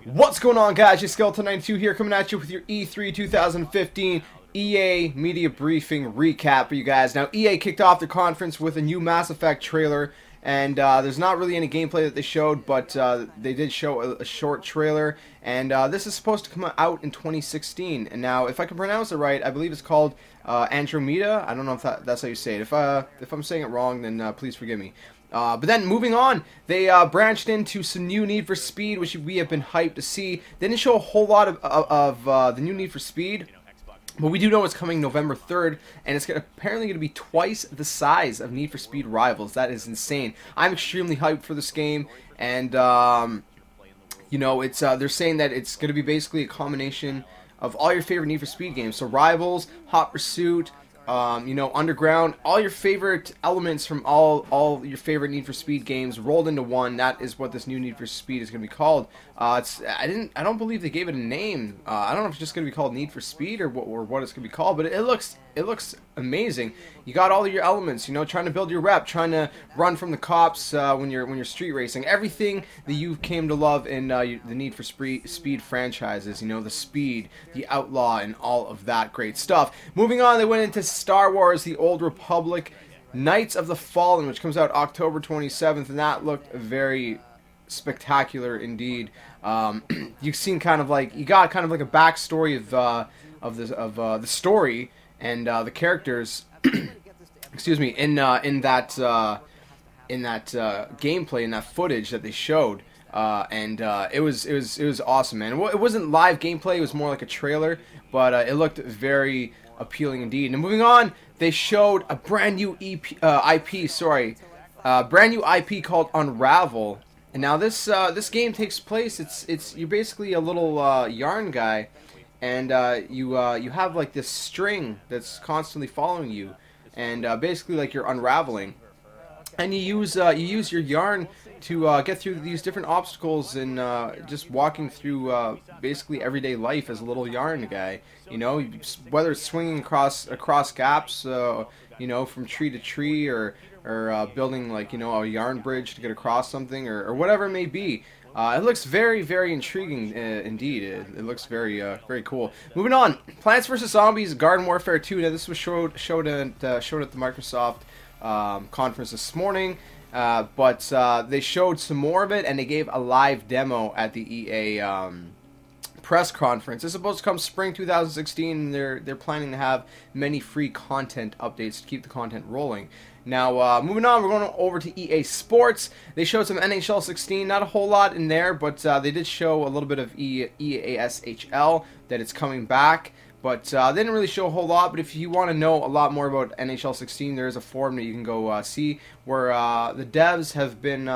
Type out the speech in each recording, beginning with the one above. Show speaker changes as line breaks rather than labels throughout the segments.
What's going on, guys? Your Skeleton92 here, coming at you with your E3 2015 EA Media Briefing recap for you guys. Now, EA kicked off the conference with a new Mass Effect trailer, and there's not really any gameplay that they showed, but they did show a short trailer, and this is supposed to come out in 2016. And now, if I can pronounce it right, I believe it's called Andromeda. I don't know if that's how you say it. If I'm saying it wrong, then please forgive me. But then, moving on, they branched into some new Need for Speed, which we have been hyped to see. They didn't show a whole lot of the new Need for Speed, but we do know it's coming November 3rd, and it's apparently going to be twice the size of Need for Speed Rivals. That is insane. I'm extremely hyped for this game, and, you know, it's they're saying that it's going to be basically a combination of all your favorite Need for Speed games. So Rivals, Hot Pursuit, you know, Underground, all your favorite elements from all your favorite Need for Speed games rolled into one. That is what this new Need for Speed is going to be called. I don't believe they gave it a name. I don't know if it's just going to be called Need for Speed or what it's going to be called, but it looks amazing. You got all of your elements, you know, trying to build your rep, trying to run from the cops when you're street racing. Everything that you came to love in the Need for Speed franchises, you know, the speed, the outlaw, and all of that great stuff. Moving on, they went into Star Wars: The Old Republic, Knights of the Fallen, which comes out October 27th, and that looked very spectacular indeed. You've seen you got kind of like a backstory of the story and the characters, excuse me, in that gameplay, in that footage that they showed, and it was awesome, man. It wasn't live gameplay; it was more like a trailer, but it looked very appealing indeed. And moving on, they showed a brand new IP, brand new IP called Unravel. And now this game takes place. You're basically a little yarn guy, and you have like this string that's constantly following you, and basically like you're unraveling, and you use your yarn to get through these different obstacles and just walking through basically everyday life as a little yarn guy. You know, whether it's swinging across gaps, you know, from tree to tree, or building, like, you know, a yarn bridge to get across something, or whatever it may be. It looks very, very intriguing indeed. It looks very cool. Moving on, Plants vs. Zombies Garden Warfare 2. Now, this was showed at the Microsoft conference this morning, but they showed some more of it, and they gave a live demo at the EA press conference. It's supposed to come spring 2016, and they're planning to have many free content updates to keep the content rolling. Now, moving on, we're going over to EA Sports. They showed some NHL 16, not a whole lot in there, but they did show a little bit of EASHL, that it's coming back. But they didn't really show a whole lot. But if you want to know a lot more about NHL 16, there is a forum that you can go see, where the devs have been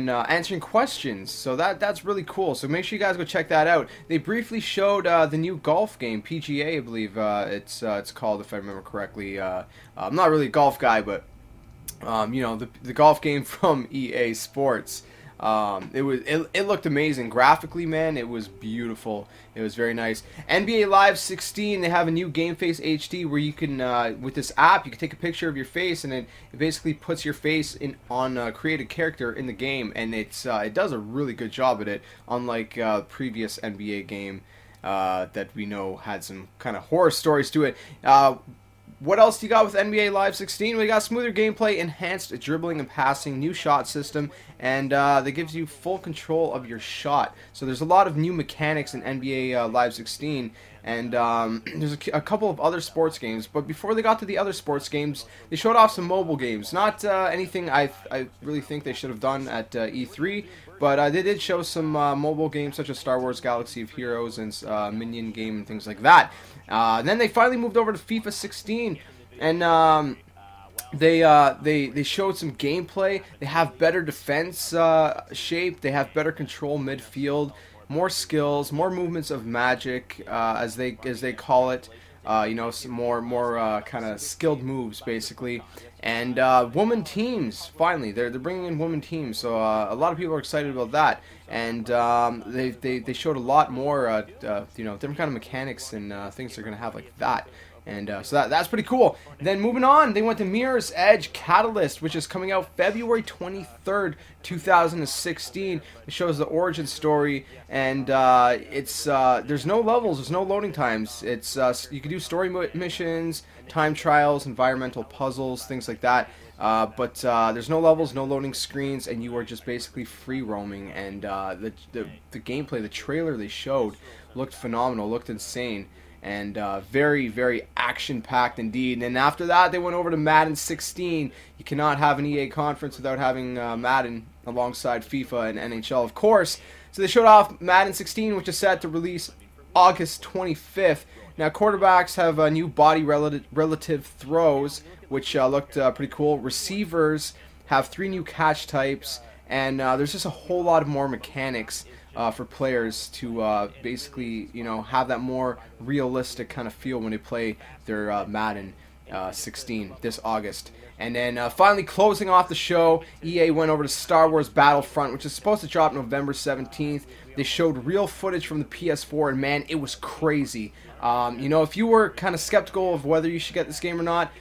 answering questions, so that's really cool. So make sure you guys go check that out. They briefly showed the new golf game, PGA, I believe it's called, if I remember correctly. I'm not really a golf guy, but you know, the golf game from EA Sports. It looked amazing graphically, man. It was beautiful. It was very nice. NBA Live 16, they have a new Game Face HD where you can, with this app, you can take a picture of your face, and it basically puts your face on a created character in the game, and it does a really good job at it, unlike previous NBA game that we know had some kind of horror stories to it. What else do you got with NBA Live 16? We got smoother gameplay, enhanced dribbling and passing, new shot system, and that gives you full control of your shot. So there's a lot of new mechanics in NBA Live 16, and there's a couple of other sports games. But before they got to the other sports games, they showed off some mobile games. Not anything I really think they should have done at E3, but they did show some mobile games such as Star Wars Galaxy of Heroes and Minion game and things like that. Then they finally moved over to FIFA 16, and they showed some gameplay. They have better defense shape. They have better control midfield, more skills, more movements of magic, as they call it. You know, some more kind of skilled moves, basically. And woman teams, finally, they're bringing in woman teams, so a lot of people are excited about that. And they showed a lot more, you know, different kind of mechanics and things they're gonna have like that. And so that's pretty cool. Then moving on, they went to Mirror's Edge Catalyst, which is coming out February 23rd, 2016. It shows the origin story, and there's no levels, there's no loading times. It's you can do story missions, time trials, environmental puzzles, things like that. But there's no levels, no loading screens, and you are just basically free roaming. And the gameplay, the trailer they showed looked phenomenal, looked insane. And very, very action-packed indeed. And then after that, they went over to Madden 16. You cannot have an EA conference without having Madden alongside FIFA and NHL, of course. So they showed off Madden 16, which is set to release August 25th. Now, quarterbacks have new body relative throws, which looked pretty cool. Receivers have 3 new catch types, and there's just a whole lot more mechanics for players to basically, have that more realistic kind of feel when they play their Madden 16 this August. And then finally closing off the show, EA went over to Star Wars Battlefront, which is supposed to drop November 17th. They showed real footage from the PS4, and man, it was crazy. If you were kind of skeptical of whether you should get this game or not,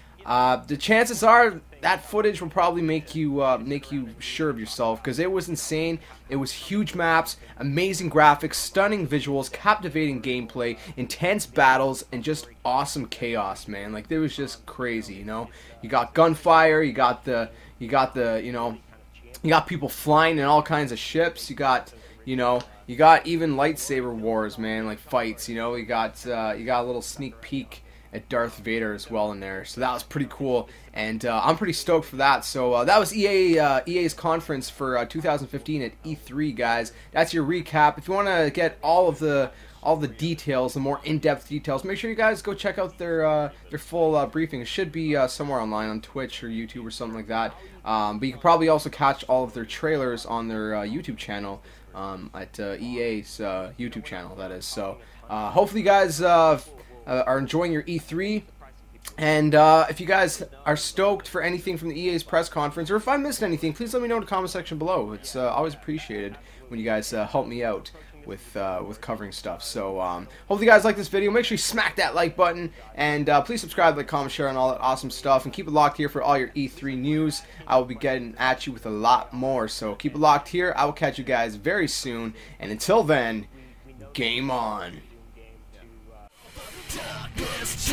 the chances are that footage will probably make you sure of yourself, because it was insane. It was huge maps, amazing graphics, stunning visuals, captivating gameplay, intense battles, and just awesome chaos, man. Like, it was just crazy. You got gunfire, you got people flying in all kinds of ships. You got even lightsaber wars, man, like fights. You got a little sneak peek at Darth Vader as well in there, so that was pretty cool, and I'm pretty stoked for that. So that was EA's conference for 2015 at E3, guys. That's your recap. If you want to get all the details, the more in-depth details, make sure you guys go check out their full briefing. It should be somewhere online on Twitch or YouTube or something like that. But you can probably also catch all of their trailers on their YouTube channel at EA's YouTube channel, that is. So hopefully you guys are enjoying your E3, and if you guys are stoked for anything from the EA's press conference, or if I missed anything, please let me know in the comment section below. It's always appreciated when you guys help me out with covering stuff. So hopefully you guys like this video. Make sure you smack that like button, and please subscribe, like, comment, share, and all that awesome stuff, and keep it locked here for all your E3 news. I will be getting at you with a lot more, so keep it locked here. I will catch you guys very soon, and until then, game on. Darkness,